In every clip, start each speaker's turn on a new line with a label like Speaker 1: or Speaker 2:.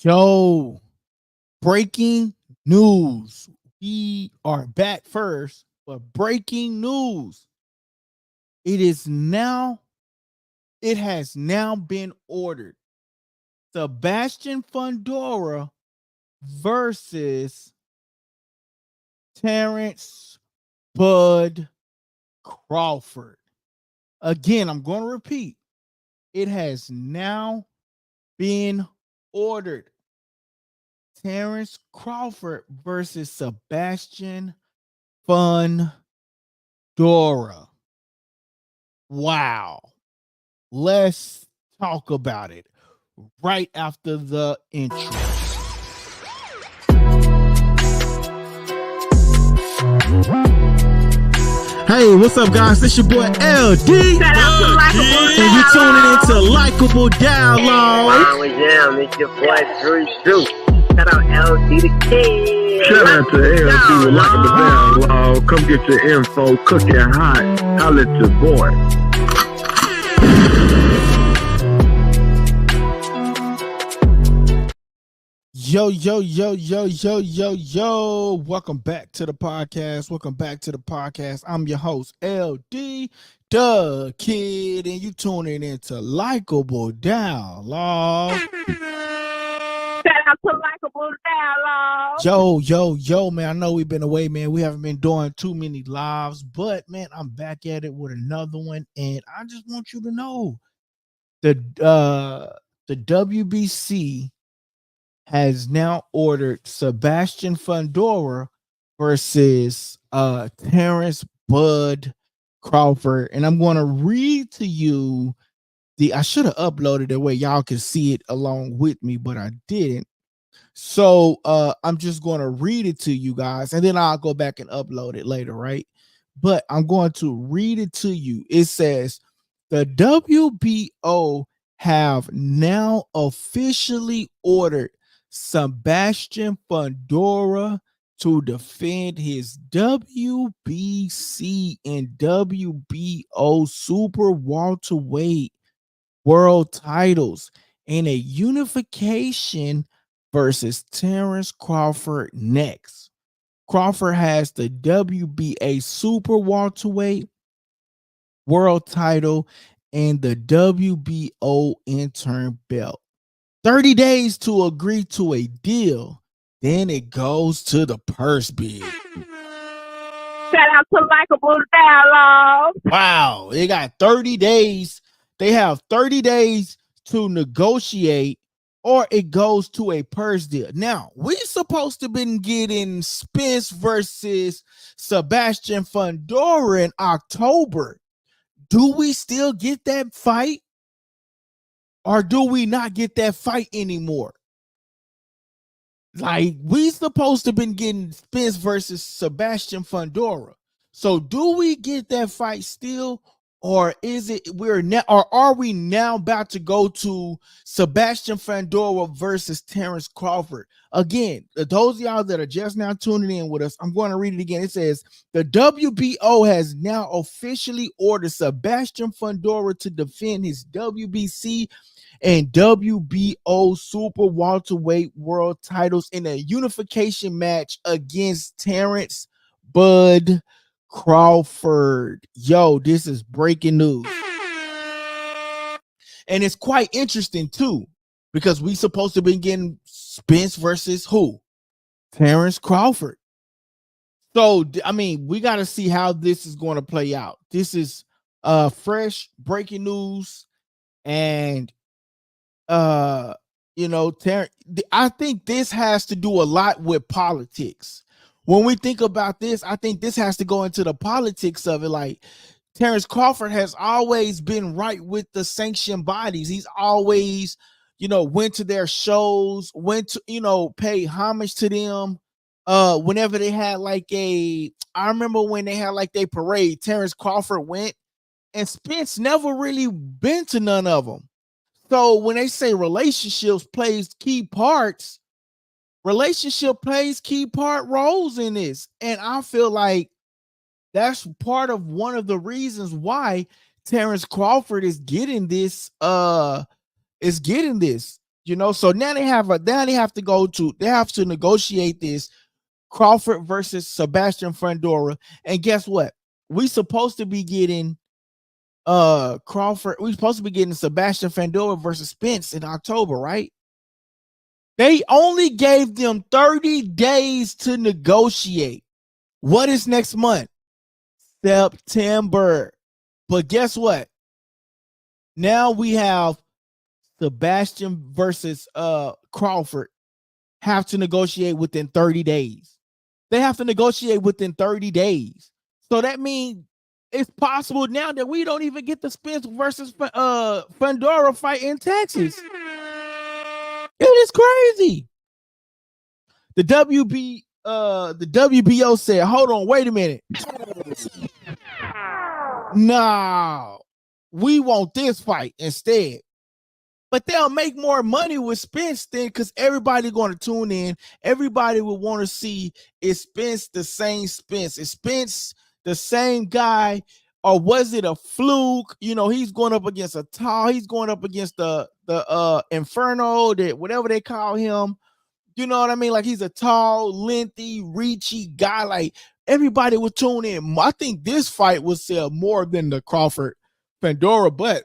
Speaker 1: Yo, breaking news. We are back first, but breaking news. It is now, it has now been ordered. Sebastian Fundora versus Terence Bud Crawford. Again, I'm going to repeat. It has now been ordered. Terence Crawford versus Sebastian Fundora. Wow. Let's talk about it right after the intro. Hey, what's up, guys? This your boy LD.
Speaker 2: Shout out to Likeable
Speaker 1: And you tuning into Likeable Dialogue.
Speaker 2: Yeah, it's your boy Drew. Shout out LD the King.
Speaker 3: Shout out to LD with Likeable Dialogue. Come get your info, cooking hot. Holla at your boy.
Speaker 1: Yo. Welcome back to the podcast. I'm your host, LD the Kid, and you tuning into Likeable Dialogue.
Speaker 2: Shout out to Likeable Dialogue.
Speaker 1: Yo, man. I know we've been away, man. We haven't been doing too many lives, but man, I'm back at it with another one, and I just want you to know the WBC has now ordered Sebastian Fundora versus Terence Bud Crawford. And I'm going to read to you I should have uploaded it where y'all can see it along with me, but I didn't. So I'm just going to read it to you guys, and then I'll go back and upload it later, right? But I'm going to read it to you. It says, the WBO have now officially ordered Sebastian Fundora to defend his WBC and WBO super welterweight world titles in a unification versus Terence Crawford next. Crawford has the WBA super welterweight world title and the WBO interim belt. 30 days to agree to a deal. Then it goes to the purse bid.
Speaker 2: Shout out to Likeable Dialogue.
Speaker 1: Wow. They got 30 days. They have 30 days to negotiate, or it goes to a purse deal. Now, we supposed to been getting Spence versus Sebastian Fundora in October. Do we still get that fight? Or do we not get that fight anymore? Like, we supposed to been getting Spence versus Sebastian Fundora. So do we get that fight still? Or is it are we now about to go to Sebastian Fundora versus Terence Crawford? Again, those of y'all that are just now tuning in with us, I'm going to read it again. It says, the WBO has now officially ordered Sebastian Fundora to defend his WBC and WBO super welterweight world titles in a unification match against Terence Bud Crawford. Yo, this is breaking news. And it's quite interesting too, because we supposed to be getting Spence versus who? Terence Crawford. So, I mean, we got to see how this is going to play out. This is fresh breaking news. And I think this has to do a lot with politics. When we think about this, I think this has to go into the politics of it. Like, Terence Crawford has always been right with the sanctioned bodies. He's always, went to their shows, went to, pay homage to them. Whenever they had I remember when they had their parade, Terence Crawford went, and Spence never really been to none of them. So when they say relationships plays key parts, roles in this. And I feel like that's part of one of the reasons why Terence Crawford is getting this. You know, so now they have to negotiate this Crawford versus Sebastian Fundora. And guess what? We supposed to be getting Crawford, we supposed to be getting Sebastian Fundora versus Spence in October, right? They only gave them 30 days to negotiate. What is next month? September. But guess what? Now we have Sebastian versus Crawford have to negotiate within 30 days. They have to negotiate within 30 days. So that means it's possible now that we don't even get the Spence versus Fundora fight in Texas. It is crazy. The WBO said, hold on, wait a minute. No, we want this fight instead. But they'll make more money with Spence then, because everybody going to tune in. Everybody will want to see, is Spence the same Spence? Is Spence the same guy? Or was it a fluke? You know, he's going up against he's going up against the Inferno, whatever they call him. You know what I mean? Like, he's a tall, lengthy, reachy guy. Like, everybody would tune in. I think this fight will sell more than the Crawford Fundora, but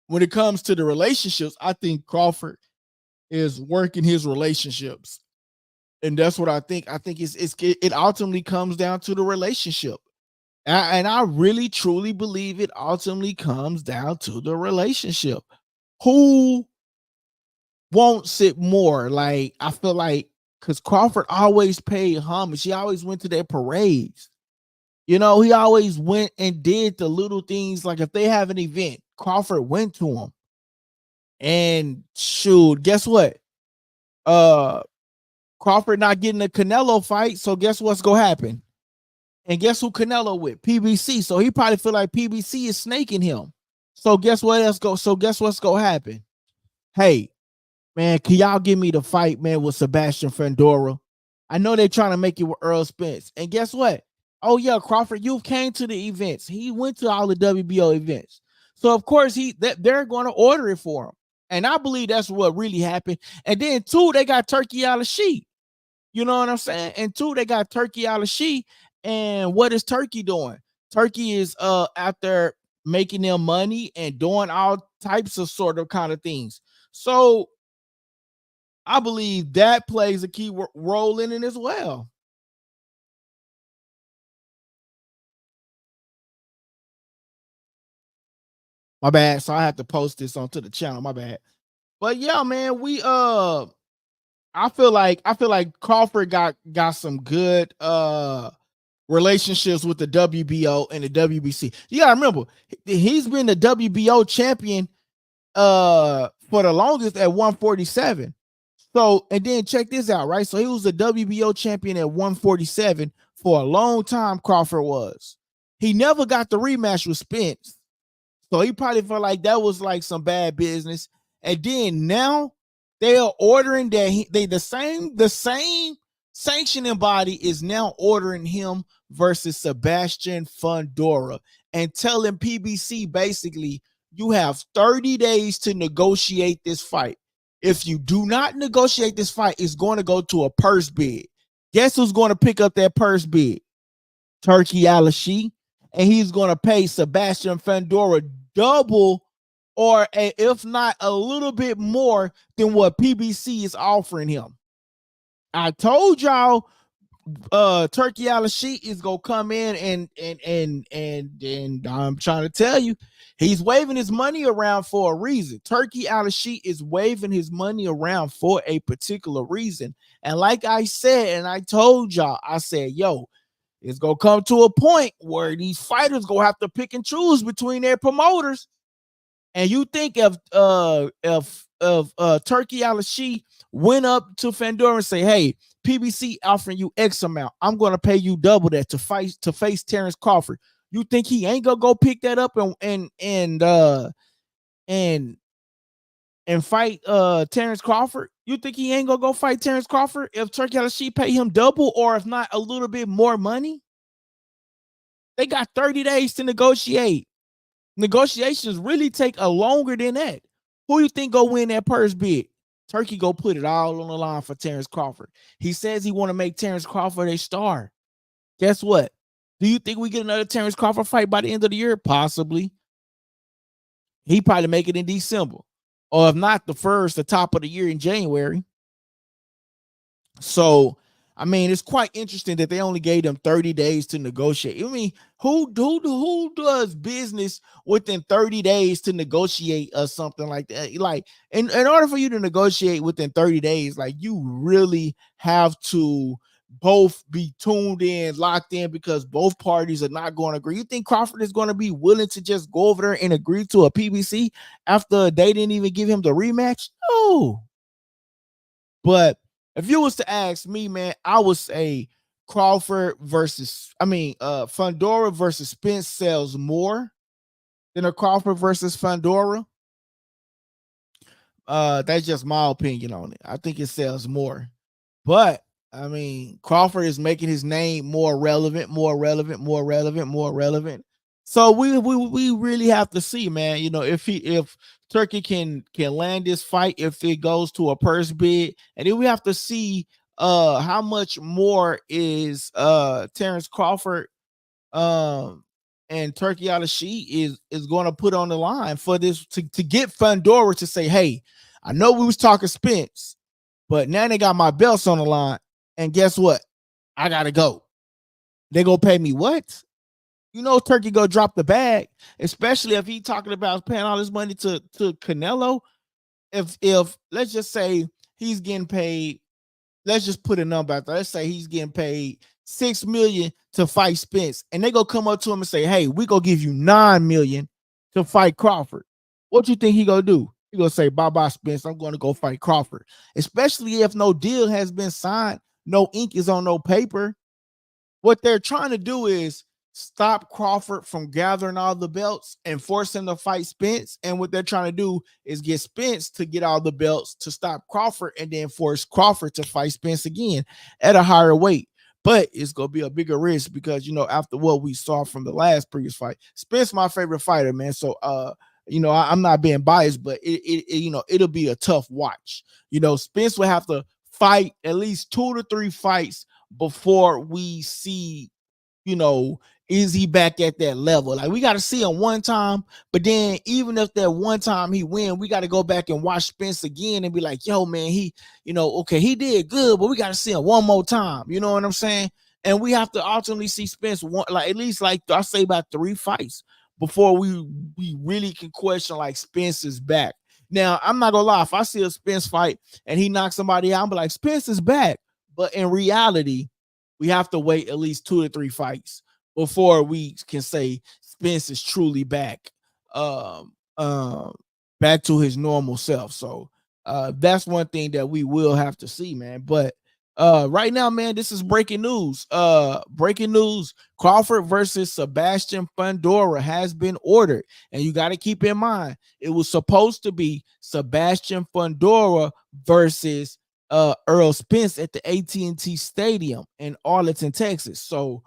Speaker 1: when it comes to the relationships, I think Crawford is working his relationships. And that's what I think. I think it ultimately comes down to the relationship. And I really, truly believe it ultimately comes down to the relationship. Who wants it more? Like, I feel like, because Crawford always paid homage. He always went to their parades. You know, he always went and did the little things. Like, if they have an event, Crawford went to him. And shoot, guess what? Crawford not getting a Canelo fight, so guess what's gonna happen? And guess who Canelo with? PBC. So he probably feel like PBC is snaking him. So guess what's gonna happen? Hey, man, can y'all give me the fight, man, with Sebastian Fundora? I know they're trying to make it with Earl Spence. And guess what? Oh yeah, Crawford, you came to the events. He went to all the WBO events. So of course they're going to order it for him. And I believe that's what really happened. And then two, they got Turkey out of sheet. You know what I'm saying? And two, they got Turkey out of sheet. And what is Turkey doing? Turkey is out there making them money and doing all types of sort of kind of things. So I believe that plays a key role in it as well. My bad. So I have to post this onto the channel. My bad. But yeah, man, I feel like Crawford got some good relationships with the WBO and the WBC. You gotta remember, he's been the WBO champion for the longest at 147. So, and then check this out, right? So he was the WBO champion at 147 for a long time. Crawford was. He never got the rematch with Spence. So he probably felt like that was like some bad business. And then now they are ordering that the same sanctioning body is now ordering him versus Sebastian Fundora and telling PBC basically, you have 30 days to negotiate this fight. If you do not negotiate this fight, it's going to go to a purse bid. Guess who's going to pick up that purse bid? Turkey Alashi. And he's going to pay Sebastian Fundora double, or if not a little bit more than what PBC is offering him. I told y'all Turkey Alashi is gonna come in and I'm trying to tell you, he's waving his money around for a reason. Turkey Alashi is waving his money around for a particular reason. And like I said, and I told y'all, I said, yo, it's gonna come to a point where these fighters gonna have to pick and choose between their promoters. And you think if Turkey Alashi went up to Fundora and say, hey, PBC offering you X amount, I'm gonna pay you double that to face Terence Crawford. You think he ain't gonna go pick that up and fight Terence Crawford? You think he ain't gonna go fight Terence Crawford if Turkey Alashi pay him double, or if not a little bit more money? They got 30 days to negotiate. Negotiations really take a longer than that. Who you think go win that purse bid? Turkey go put it all on the line for Terence Crawford. He says he want to make Terence Crawford a star. Guess what? Do you think we get another Terence Crawford fight by the end of the year? Possibly. He probably make it in December. Or if not, the top of the year in January. So, I mean, it's quite interesting that they only gave them 30 days to negotiate. I mean, who does business within 30 days to negotiate or something like that? Like, in order for you to negotiate within 30 days, like, you really have to both be tuned in, locked in, because both parties are not going to agree. You think Crawford is going to be willing to just go over there and agree to a PBC after they didn't even give him the rematch? No. But if you was to ask me, man, I would say Fundora versus Spence sells more than a Crawford versus Fundora. That's just my opinion on it. I think it sells more. But I mean, Crawford is making his name more relevant. So we really have to see, man. You know, if Turkey can land this fight, if it goes to a purse bid, and then we have to see how much more is Terence Crawford and Turkey Al-Shid is going to put on the line for this to get Fundora to say, hey, I know we was talking Spence, but now they got my belts on the line, and guess what? I gotta go. They gonna pay me what? You know, Turkey go drop the bag, especially if he talking about paying all this money to Canelo. If let's just say he's getting paid, let's just put a number out there. Let's say he's getting paid $6 million to fight Spence, and they go come up to him and say, "Hey, we gonna give you $9 million to fight Crawford." What you think he gonna do? He gonna say, "Bye bye, Spence. I'm gonna go fight Crawford." Especially if no deal has been signed, no ink is on no paper. What they're trying to do is stop Crawford from gathering all the belts and force him to fight Spence. And what they're trying to do is get Spence to get all the belts to stop Crawford and then force Crawford to fight Spence again at a higher weight. But it's going to be a bigger risk because, you know, after what we saw from the last previous fight, Spence my favorite fighter, man. So, you know, I'm not being biased, but you know, it'll be a tough watch. You know, Spence will have to fight at least 2 to 3 fights before we see, you know, is he back at that level? Like, we got to see him one time, but then even if that one time he win, we got to go back and watch Spence again and be like, yo, man, he, you know, okay, he did good, but we got to see him one more time. You know what I'm saying? And we have to ultimately see Spence one, like at least like I say about 3 fights before we really can question like Spence is back. Now, I'm not gonna lie, if I see a Spence fight and he knocks somebody out, I'm be like, Spence is back. But in reality, we have to wait at least 2 to 3 fights before we can say Spence is truly back, back to his normal self. So that's one thing that we will have to see, man. But right now, man, this is breaking news. Breaking news: Crawford versus Sebastian Fundora has been ordered, and you got to keep in mind it was supposed to be Sebastian Fundora versus Earl Spence at the AT&T Stadium in Arlington, Texas. So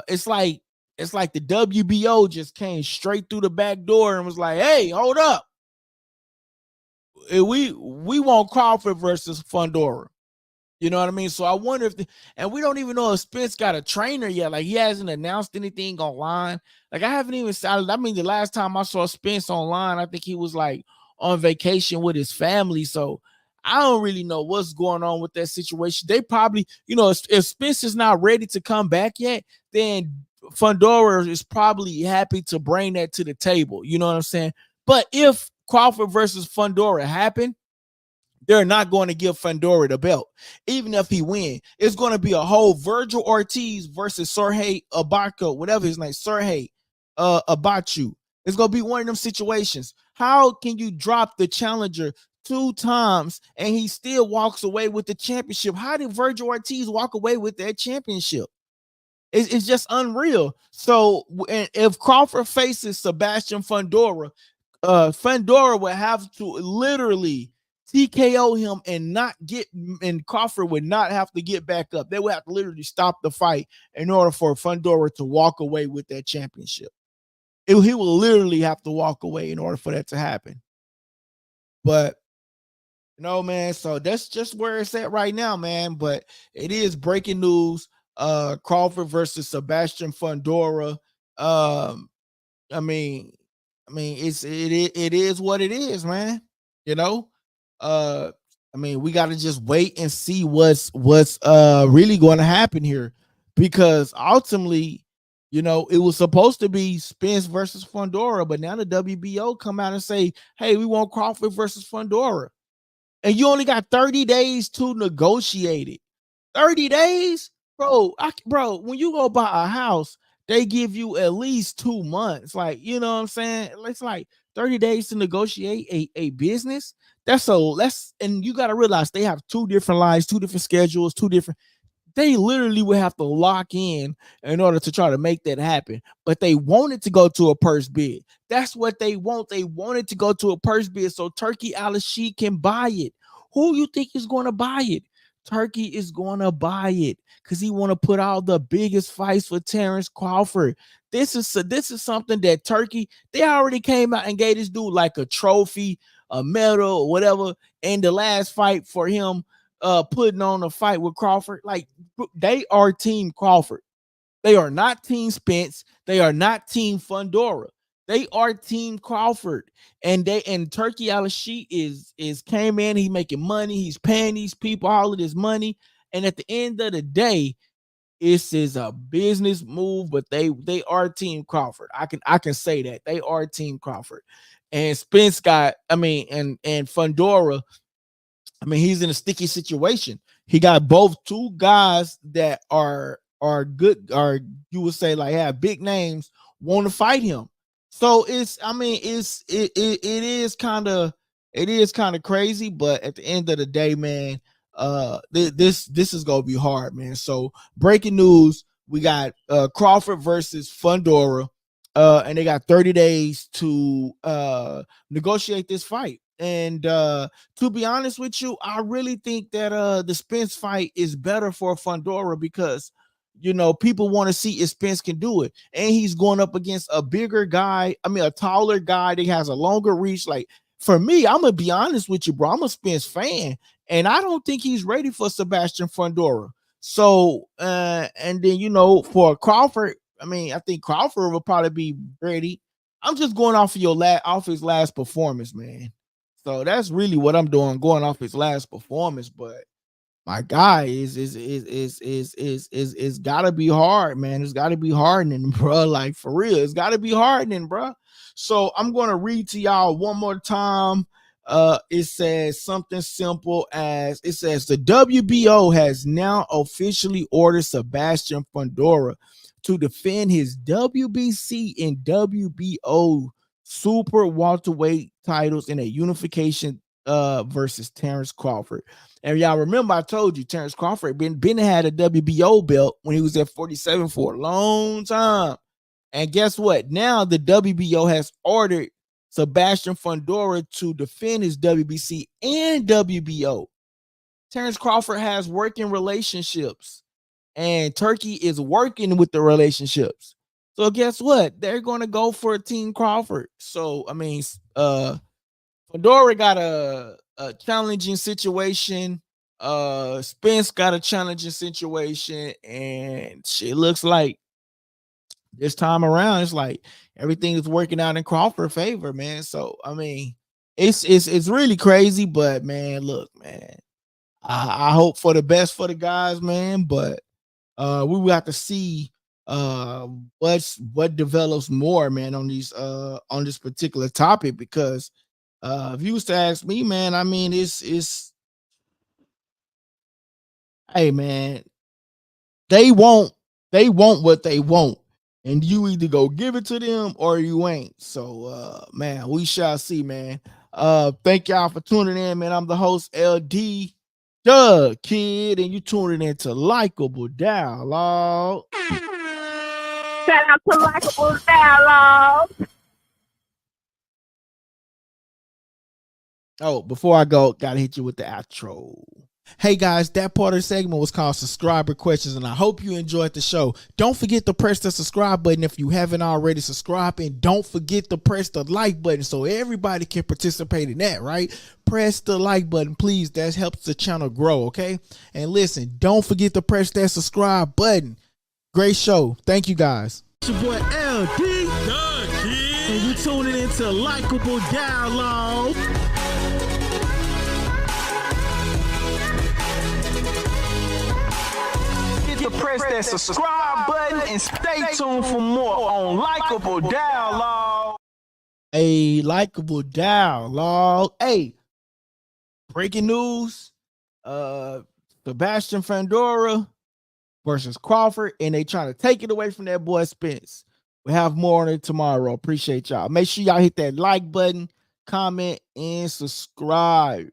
Speaker 1: it's like the WBO just came straight through the back door and was like, "Hey, hold up, we want Crawford versus Fundora." You know what I mean? So I wonder if, and we don't even know if Spence got a trainer yet. Like, he hasn't announced anything online. Like, I haven't even started. I mean, the last time I saw Spence online, I think he was like on vacation with his family. So I don't really know what's going on with that situation. They probably, you know, if Spence is not ready to come back yet, then Fundora is probably happy to bring that to the table. You know what I'm saying? But if Crawford versus Fundora happen, they're not going to give Fundora the belt, even if he win. It's going to be a whole Virgil Ortiz versus Sergey Abaco, whatever his name, Sergey Abachu. It's going to be one of them situations. How can you drop the challenger 2 times and he still walks away with the championship? How did Virgil Ortiz walk away with that championship? It's just unreal. So if Crawford faces Sebastian Fundora, Fundora would have to literally TKO him and Crawford would not have to get back up. They would have to literally stop the fight in order for Fundora to walk away with that championship. He will literally have to walk away in order for that to happen. But You know, man. So that's just where it's at right now, man. But it is breaking news. Crawford versus Sebastian Fundora. Um, I mean, it is what it is, man. You know, uh, I mean, we got to just wait and see what's really going to happen here, because ultimately, you know, it was supposed to be Spence versus Fundora, but now the WBO come out and say, hey, we want Crawford versus Fundora, and you only got 30 days to negotiate it. 30 days, bro. When you go buy a house, they give you at least 2 months. Like, you know what I'm saying? It's like 30 days to negotiate a business. And you got to realize they have two different lives, two different schedules, two different, they literally would have to lock in order to try to make that happen. But they wanted to go to a purse bid. That's what they want. They wanted to go to a purse bid so Turkey Al-Sheikh can buy it. Who you think is going to buy it? Turkey is going to buy it because he want to put out the biggest fights for Terence Crawford. This is something that Turkey, they already came out and gave this dude like a trophy, a medal, or whatever, in the last fight for him putting on a fight with Crawford. Like, they are Team Crawford. They are not Team Spence. They are not Team Fundora. They are Team Crawford. And Turkey Al-Sheikh is came in, he's making money, he's paying these people all of this money. And at the end of the day, this is a business move, but they are Team Crawford. I can say that. They are Team Crawford. And Spence got, and Fundora, he's in a sticky situation. He got both two guys that are good, or you would say like have big names, want to fight him. So it is kind of crazy, but at the end of the day, man, this is gonna be hard, man. So breaking news, we got Crawford versus Fundora, and they got 30 days to negotiate this fight. And to be honest with you, I really think that the Spence fight is better for Fundora because, you know, people want to see if Spence can do it. And he's going up against a bigger guy, a taller guy that has a longer reach. Like, for me, I'm going to be honest with you, bro. I'm a Spence fan, and I don't think he's ready for Sebastian Fundora. So, and then, you know, for Crawford, I think Crawford will probably be ready. I'm just going off of off his last performance, man. So that's really what I'm doing, going off his last performance. But my guy is gotta be hard, man. It's gotta be hardening, bro. Like, for real, it's gotta be hardening, bro. So I'm gonna read to y'all one more time. It says something simple as, it says the WBO has now officially ordered Sebastian Fundora to defend his WBC and WBO super welterweight titles in a unification versus Terence Crawford. And y'all remember I told you Terence Crawford been had a WBO belt when he was at 47 for a long time. And guess what? Now the WBO has ordered Sebastian Fundora to defend his WBC and WBO. Terence Crawford has working relationships, and Turkey is working with the relationships. So guess what? They're going to go for Team Crawford. So, Fundora got a challenging situation. Spence got a challenging situation, and shit looks like this time around, it's like everything is working out in Crawford's favor, man. So, it's really crazy, but man, look, man, I hope for the best for the guys, man. But we will have to see what develops more, man, on this particular topic, because if you was to ask me, man, it's hey, man, they want what they want, and you either go give it to them or you ain't. So man, we shall see, man. Thank y'all for tuning in, man. I'm the host, LD Doug Kid, and you tuning into Likeable Dialogue.
Speaker 2: Shout out to likeableDialogue.
Speaker 1: Oh, before I go, gotta hit you with the outro. Hey guys, that part of the segment was called subscriber questions, and I hope you enjoyed the show. Don't forget to press the subscribe button if you haven't already subscribed, and don't forget to press the like button so everybody can participate in that, right? Press the like button, please. That helps the channel grow, okay? And listen, don't forget to press that subscribe button. Great show. Thank you guys. It's your boy LD, and you tuning into Likeable Dialogue.
Speaker 4: To press that subscribe button and stay tuned for more on Likeable Dialogue.
Speaker 1: Hey, Likeable Dialogue. Hey, breaking news. Sebastian Fundora versus Crawford, and they trying to take it away from that boy Spence. We'll have more on it tomorrow. Appreciate y'all. Make sure y'all hit that like button, comment, and subscribe.